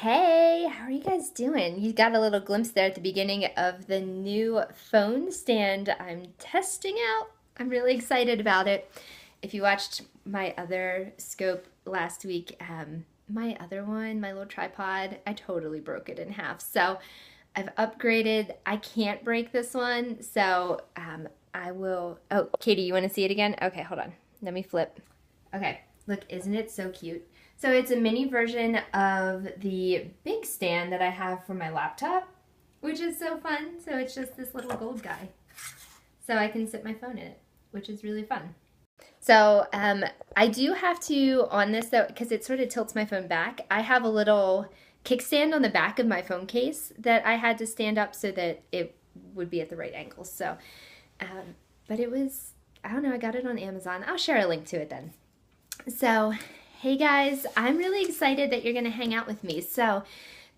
Hey, how are you guys doing? You got a little glimpse there at the beginning of the new phone stand I'm testing out. I'm really excited about it. If you watched my other scope last week, my other one, my little tripod, I totally broke it in half. So I've upgraded. I can't break this one, so I will. Oh, Katie, you want to see it again? Okay, hold on. Let me flip. Okay, look, isn't it so cute? So it's a mini version of the big stand that I have for my laptop, which is so fun. So it's just this little gold guy. So I can sit my phone in it, which is really fun. So I do have to, on this though, because it sort of tilts my phone back, I have a little kickstand on the back of my phone case that I had to stand up so that it would be at the right angle. So, but it was, I don't know, I got it on Amazon. I'll share a link to it then. So, hey guys, I'm really excited that you're going to hang out with me. So,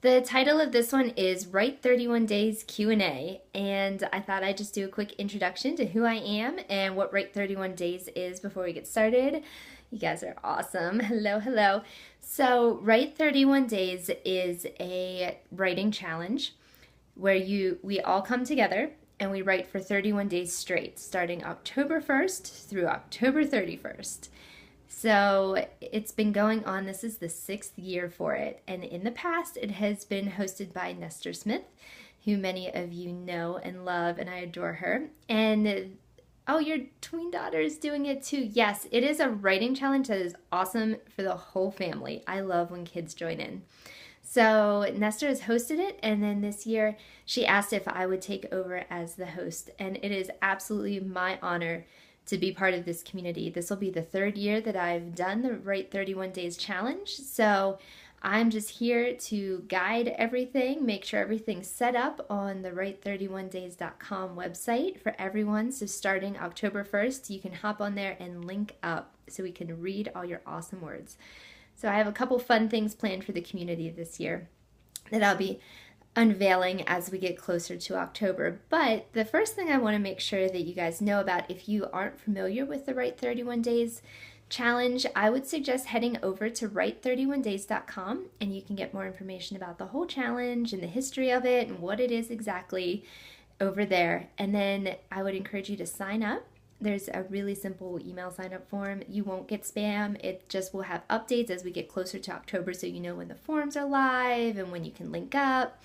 the title of this one is Write 31 Days Q&A, and I thought I'd just do a quick introduction to who I am and what Write 31 Days is before we get started. You guys are awesome. Hello, hello. So, Write 31 Days is a writing challenge where we all come together and we write for 31 days straight, starting October 1st through October 31st. So it's been going on. This is the 6th year for it. And in the past, it has been hosted by Nestor Smith, who many of you know and love, and I adore her. And oh, your tween daughter is doing it too. Yes, it is a writing challenge that is awesome for the whole family. I love when kids join in. So Nestor has hosted it, and then this year she asked if I would take over as the host. And it is absolutely my honor to be part of this community. This will be the 3rd year that I've done the Write 31 Days Challenge. So I'm just here to guide everything, make sure everything's set up on the write31days.com website for everyone. So starting October 1st, you can hop on there and link up so we can read all your awesome words. So I have a couple fun things planned for the community this year that I'll be unveiling as we get closer to October. But the first thing I want to make sure that you guys know about, if you aren't familiar with the Write 31 Days challenge, I would suggest heading over to write31days.com and you can get more information about the whole challenge and the history of it and what it is exactly over there. And then I would encourage you to sign up. There's a really simple email sign up form. You won't get spam. It just will have updates as we get closer to October so you know when the forms are live and when you can link up.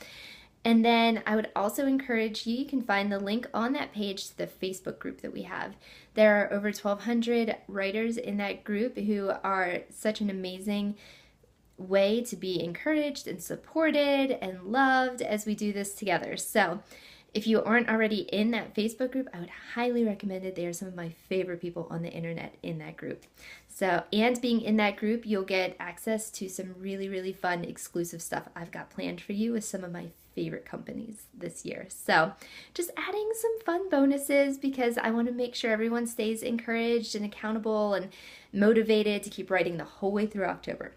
And then I would also encourage you can find the link on that page to the Facebook group that we have. There are over 1,200 writers in that group who are such an amazing way to be encouraged and supported and loved as we do this together. So if you aren't already in that Facebook group, I would highly recommend it. They are some of my favorite people on the internet in that group. So, and being in that group, you'll get access to some really, really fun exclusive stuff I've got planned for you with some of my favorite companies this year. So just adding some fun bonuses because I want to make sure everyone stays encouraged and accountable and motivated to keep writing the whole way through October.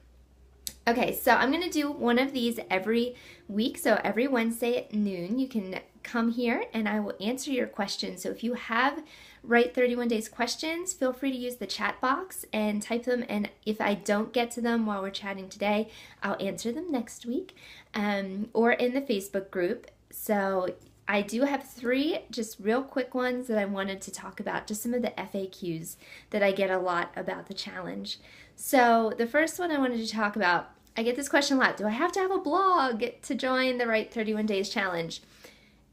Okay, so I'm going to do one of these every week. So every Wednesday at noon, you can come here and I will answer your questions. So if you have Write 31 Days questions, feel free to use the chat box and type them. And if I don't get to them while we're chatting today, I'll answer them next week or in the Facebook group. So I do have 3 just real quick ones that I wanted to talk about, just some of the FAQs that I get a lot about the challenge. So the first one I wanted to talk about, I get this question a lot. Do I have to have a blog to join the Write 31 Days Challenge?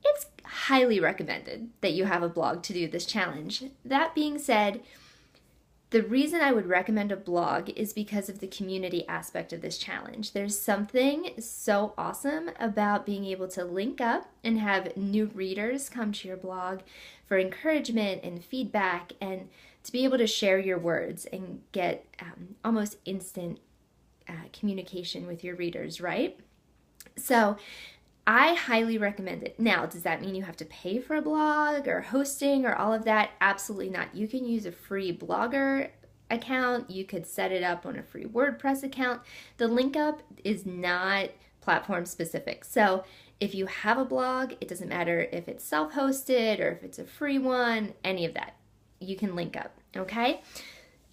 It's highly recommended that you have a blog to do this challenge. That being said, the reason I would recommend a blog is because of the community aspect of this challenge. There's something so awesome about being able to link up and have new readers come to your blog for encouragement and feedback and to be able to share your words and get almost instant communication with your readers, right? So I highly recommend it. Now, does that mean you have to pay for a blog or hosting or all of that? Absolutely not. You can use a free Blogger account. You could set it up on a free WordPress account. The link up is not platform specific. So if you have a blog, it doesn't matter if it's self-hosted or if it's a free one, any of that. You can link up, okay?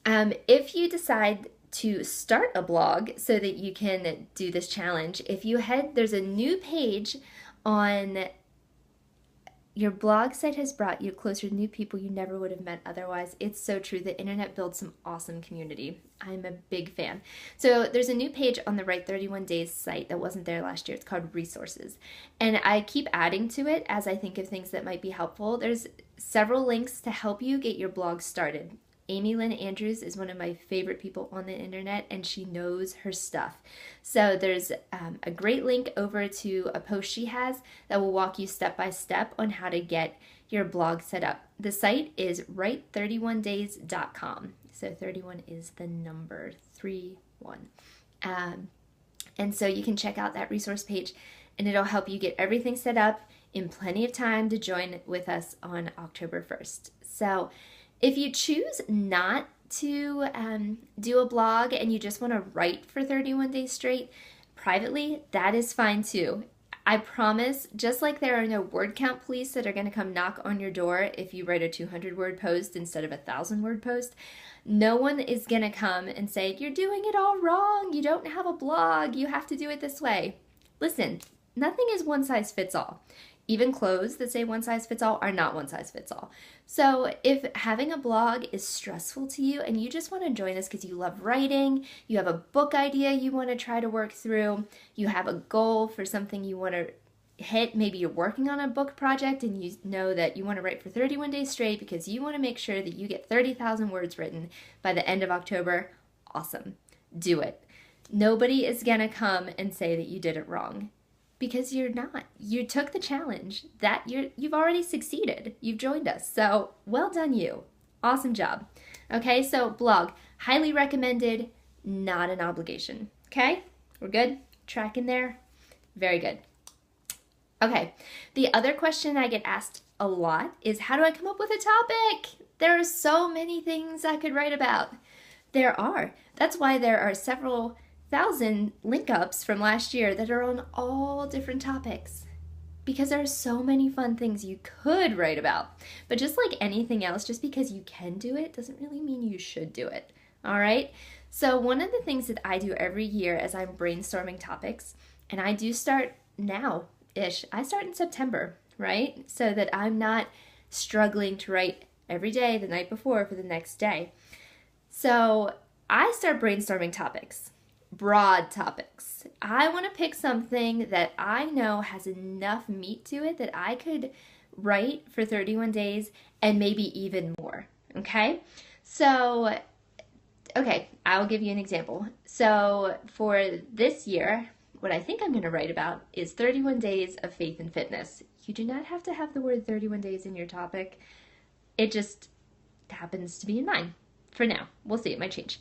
If you decide to start a blog so that you can do this challenge, there's a new page on your blog site has brought you closer to new people you never would have met otherwise. It's so true. The internet builds some awesome community. I'm a big fan. So there's a new page on the Write 31 Days site that wasn't there last year. It's called Resources. And I keep adding to it as I think of things that might be helpful. There's several links to help you get your blog started. Amy Lynn Andrews is one of my favorite people on the internet, and she knows her stuff. So there's a great link over to a post she has that will walk you step by step on how to get your blog set up. The site is write31days.com. So 31 is the number 31. And so you can check out that resource page, and it'll help you get everything set up in plenty of time to join with us on October 1st. So if you choose not to do a blog and you just want to write for 31 days straight privately, that is fine too. I promise, just like there are no word count police that are going to come knock on your door if you write a 200-word post instead of a 1,000-word post, no one is going to come and say, you're doing it all wrong, you don't have a blog, you have to do it this way. Listen, nothing is one size fits all. Even clothes that say one size fits all are not one size fits all. So if having a blog is stressful to you and you just want to join us because you love writing, you have a book idea you want to try to work through, you have a goal for something you want to hit, maybe you're working on a book project and you know that you want to write for 31 days straight because you want to make sure that you get 30,000 words written by the end of October, awesome. Do it. Nobody is going to come and say that you did it wrong. Because you're not. You took the challenge. You've already succeeded. You've joined us. So well done you. Awesome job. Okay, so blog. Highly recommended, not an obligation. Okay, we're good? Tracking there? Very good. Okay, the other question I get asked a lot is how do I come up with a topic? There are so many things I could write about. There are. That's why there are several 1,000 link ups from last year that are on all different topics because there are so many fun things you could write about. But just like anything else, just because you can do it doesn't really mean you should do it. All right? So one of the things that I do every year as I'm brainstorming topics, and I do start now-ish, I start in September, right? So that I'm not struggling to write every day the night before for the next day. So I start brainstorming topics. Broad topics. I want to pick something that I know has enough meat to it that I could write for 31 days and maybe even more. Okay? So, I'll give you an example. So, for this year, what I think I'm going to write about is 31 days of faith and fitness. You do not have to have the word 31 days in your topic. It just happens to be in mine for now. We'll see. It might change.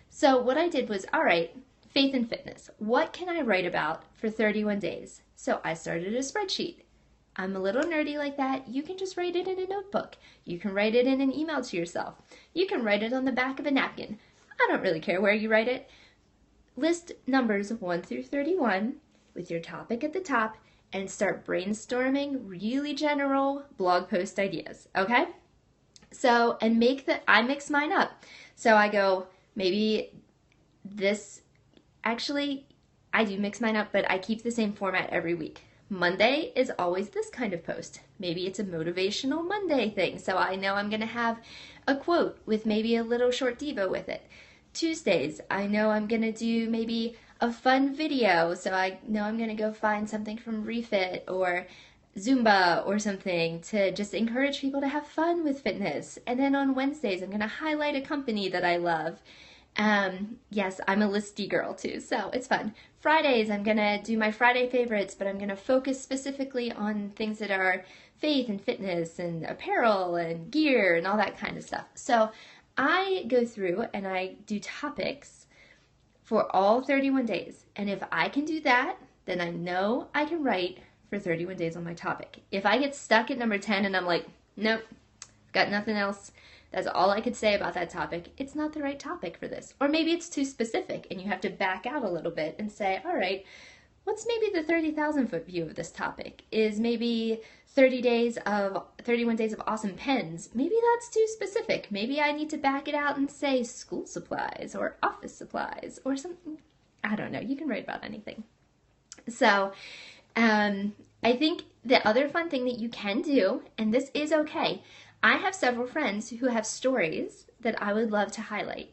So what I did was, all right, faith and fitness. What can I write about for 31 days? So I started a spreadsheet. I'm a little nerdy like that. You can just write it in a notebook. You can write it in an email to yourself. You can write it on the back of a napkin. I don't really care where you write it. List numbers 1 through 31 with your topic at the top and start brainstorming really general blog post ideas, okay? So, and I mix mine up. So I go, maybe this, actually, I do mix mine up, but I keep the same format every week. Monday is always this kind of post. Maybe it's a motivational Monday thing, so I know I'm going to have a quote with maybe a little short devo with it. Tuesdays, I know I'm going to do maybe a fun video, so I know I'm going to go find something from Refit or Zumba or something to just encourage people to have fun with fitness. And then on Wednesdays, I'm going to highlight a company that I love. Yes, I'm a listy girl too, so it's fun. Fridays, I'm going to do my Friday favorites, but I'm going to focus specifically on things that are faith and fitness and apparel and gear and all that kind of stuff. So I go through and I do topics for all 31 days. And if I can do that, then I know I can write for 31 days on my topic. If I get stuck at number 10 and I'm like, nope, got nothing else, that's all I could say about that topic, it's not the right topic for this. Or maybe it's too specific and you have to back out a little bit and say, all right, What's maybe the 30,000 foot view of this topic? Is maybe 31 days of awesome pens. Maybe that's too specific. Maybe I need to back it out and say school supplies or office supplies or something. I don't know. You can write about anything. So, I think the other fun thing that you can do, and this is okay, I have several friends who have stories that I would love to highlight.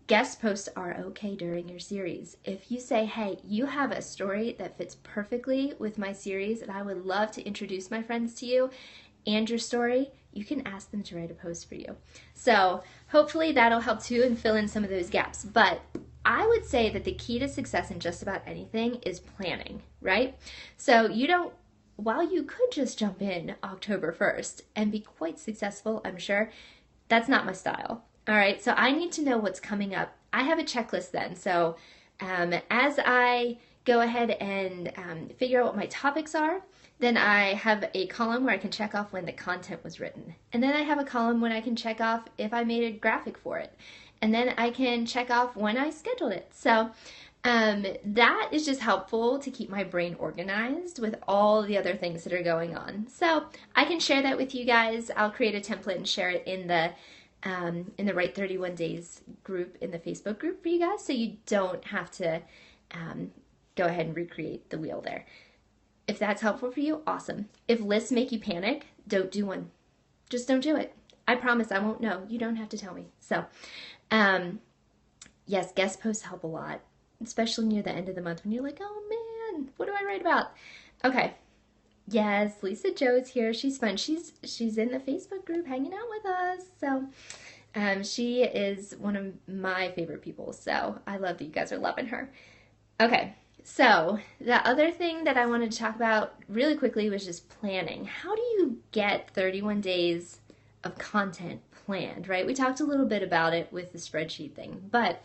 Guest posts are okay during your series. If you say, hey, you have a story that fits perfectly with my series and I would love to introduce my friends to you and your story, you can ask them to write a post for you. So hopefully that'll help too and fill in some of those gaps. But I would say that the key to success in just about anything is planning, right? So while you could just jump in October 1st and be quite successful, I'm sure, that's not my style. All right, so I need to know what's coming up. I have a checklist then. So as I go ahead and figure out what my topics are, then I have a column where I can check off when the content was written. And then I have a column when I can check off if I made a graphic for it. And then I can check off when I scheduled it. So that is just helpful to keep my brain organized with all the other things that are going on. So I can share that with you guys. I'll create a template and share it in the Write 31 Days group in the Facebook group for you guys, so you don't have to go ahead and recreate the wheel there. If that's helpful for you, awesome. If lists make you panic, don't do one. Just don't do it. I promise I won't know. You don't have to tell me. So, yes, guest posts help a lot, especially near the end of the month when you're like, oh man, what do I write about? Okay. Yes, Lisa Joe's here. She's fun. She's in the Facebook group hanging out with us. So she is one of my favorite people. So I love that you guys are loving her. Okay, so the other thing that I wanted to talk about really quickly was just planning. How do you get 31 days of content planned, right? We talked a little bit about it with the spreadsheet thing, but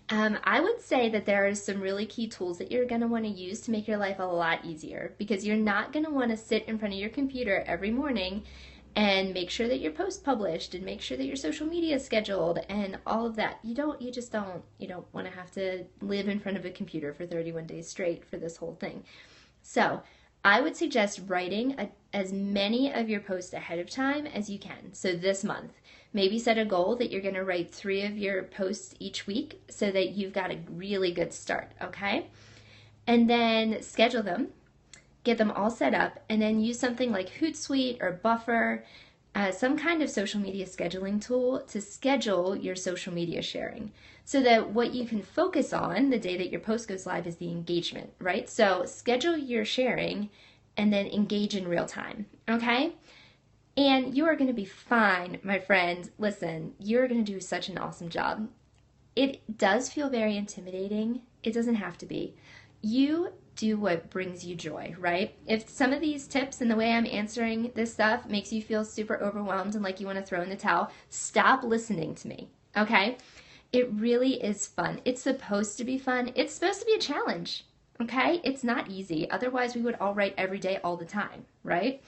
I would say that there are some really key tools that you're going to want to use to make your life a lot easier, because you're not going to want to sit in front of your computer every morning and make sure that your post published and make sure that your social media is scheduled and all of that. You don't want to have to live in front of a computer for 31 days straight for this whole thing. So I would suggest writing as many of your posts ahead of time as you can. So this month, maybe set a goal that you're going to write 3 of your posts each week so that you've got a really good start, okay? And then schedule them, get them all set up, and then use something like Hootsuite or Buffer, some kind of social media scheduling tool to schedule your social media sharing so that what you can focus on the day that your post goes live is the engagement, right? So schedule your sharing and then engage in real time, okay? And you are going to be fine, my friends. Listen, you're going to do such an awesome job. It does feel very intimidating. It doesn't have to be. You do what brings you joy, right? If some of these tips and the way I'm answering this stuff makes you feel super overwhelmed and like you want to throw in the towel, stop listening to me, okay? It really is fun. It's supposed to be fun. It's supposed to be a challenge, okay? It's not easy. Otherwise, we would all write every day all the time, right?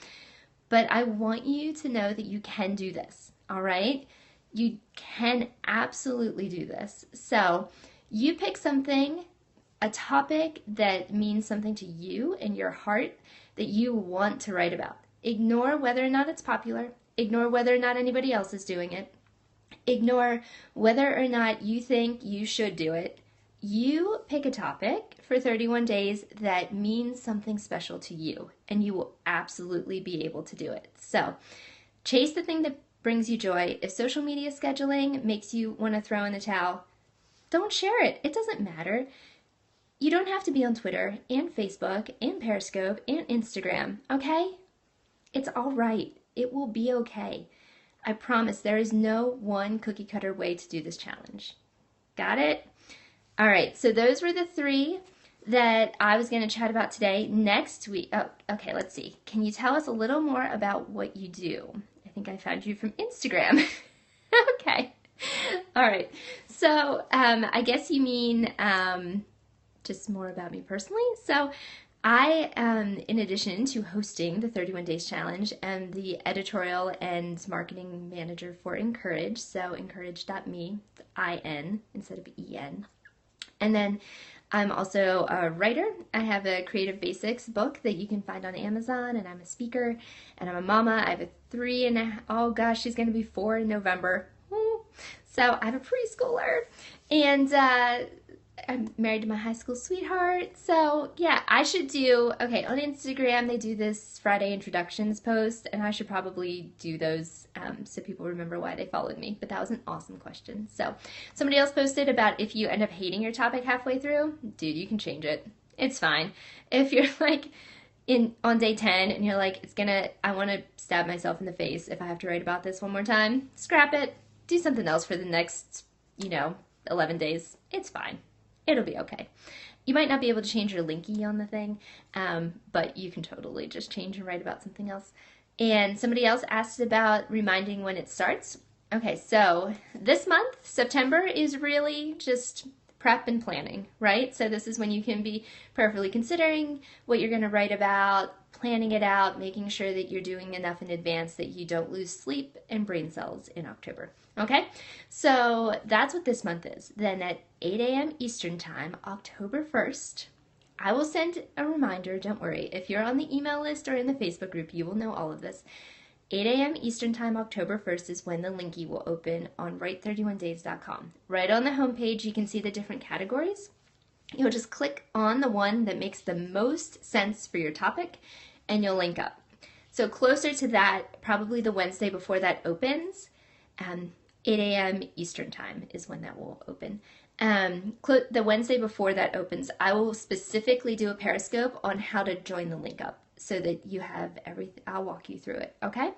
But I want you to know that you can do this, all right? You can absolutely do this. So you pick something, a topic that means something to you in your heart that you want to write about. Ignore whether or not it's popular. Ignore whether or not anybody else is doing it. Ignore whether or not you think you should do it. You pick a topic for 31 days that means something special to you, and you will absolutely be able to do it. So chase the thing that brings you joy. If social media scheduling makes you want to throw in the towel, don't share it. It doesn't matter. You don't have to be on Twitter and Facebook and Periscope and Instagram, okay? It's all right. It will be okay. I promise there is no one cookie cutter way to do this challenge. Got it? All right, so those were the 3 that I was going to chat about today. Next week, okay, let's see. Can you tell us a little more about what you do? I think I found you from Instagram. Okay. All right. So I guess you mean just more about me personally. So I, in addition to hosting the 31 Days Challenge, am the editorial and marketing manager for Encourage. So encourage.me, I-N instead of E-N. And then I'm also a writer. I have a Creative Basics book that you can find on Amazon, and I'm a speaker, and I'm a mama. I have a oh gosh, she's gonna be 4 in November. So I have a preschooler, and I'm married to my high school sweetheart. So yeah, I should do, okay, on Instagram they do this Friday introductions post, and I should probably do those so people remember why they followed me. But that was an awesome question. So somebody else posted about if you end up hating your topic halfway through, dude, you can change it. It's fine. If you're like on day 10 and you're like, I want to stab myself in the face if I have to write about this one more time, scrap it. Do something else for the next, 11 days. It's fine. It'll be okay. You might not be able to change your linky on the thing, but you can totally just change and write about something else. And somebody else asked about reminding when it starts. Okay, so this month, September, is really just prep and planning, right? So this is when you can be prayerfully considering what you're going to write about, planning it out, making sure that you're doing enough in advance that you don't lose sleep and brain cells in October. Okay, so that's what this month is. Then at 8 a.m. Eastern Time, October 1st, I will send a reminder. Don't worry. If you're on the email list or in the Facebook group, you will know all of this. 8 a.m. Eastern Time, October 1st is when the linky will open on write31days.com. Right on the homepage, you can see the different categories. You'll just click on the one that makes the most sense for your topic, and you'll link up. So closer to that, probably the Wednesday before that opens, 8 a.m. Eastern Time is when that will open. The Wednesday before that opens, I will specifically do a Periscope on how to join the link up so that you have everything. I'll walk you through it, okay?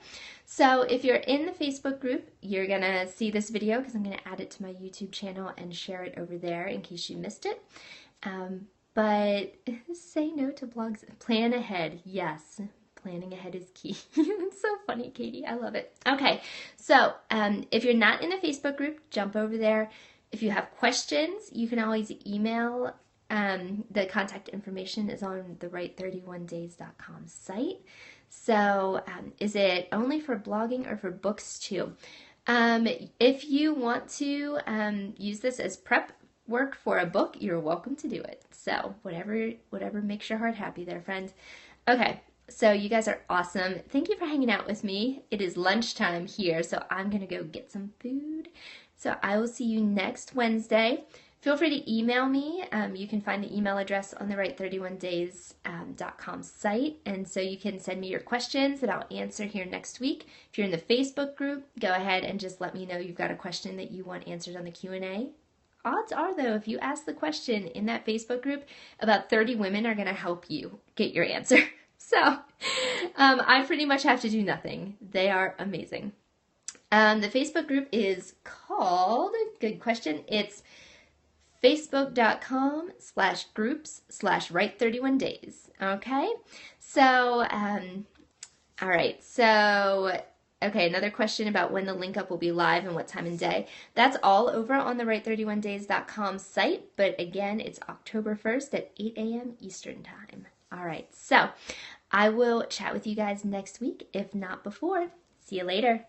So if you're in the Facebook group, you're going to see this video because I'm going to add it to my YouTube channel and share it over there in case you missed it. But say no to blogs. Plan ahead. Yes. Planning ahead is key. It's so funny, Katie. I love it. Okay, so if you're not in the Facebook group, jump over there. If you have questions, you can always email. The contact information is on the write31days.com site. So is it only for blogging or for books too? If you want to use this as prep work for a book, you're welcome to do it. So whatever makes your heart happy there, friend. Okay. So you guys are awesome. Thank you for hanging out with me. It is lunchtime here, so I'm going to go get some food. So I will see you next Wednesday. Feel free to email me. You can find the email address on the write31days.com site. And so you can send me your questions that I'll answer here next week. If you're in the Facebook group, go ahead and just let me know you've got a question that you want answered on the Q&A. Odds are, though, if you ask the question in that Facebook group, about 30 women are going to help you get your answer. So I pretty much have to do nothing. They are amazing. The Facebook group is called, good question, it's facebook.com/groups/write31days. Okay, so, all right, so, okay, another question about when the link up will be live and what time and day. That's all over on the write31days.com site, but again, it's October 1st at 8 a.m. Eastern Time. All right, so I will chat with you guys next week, if not before. See you later.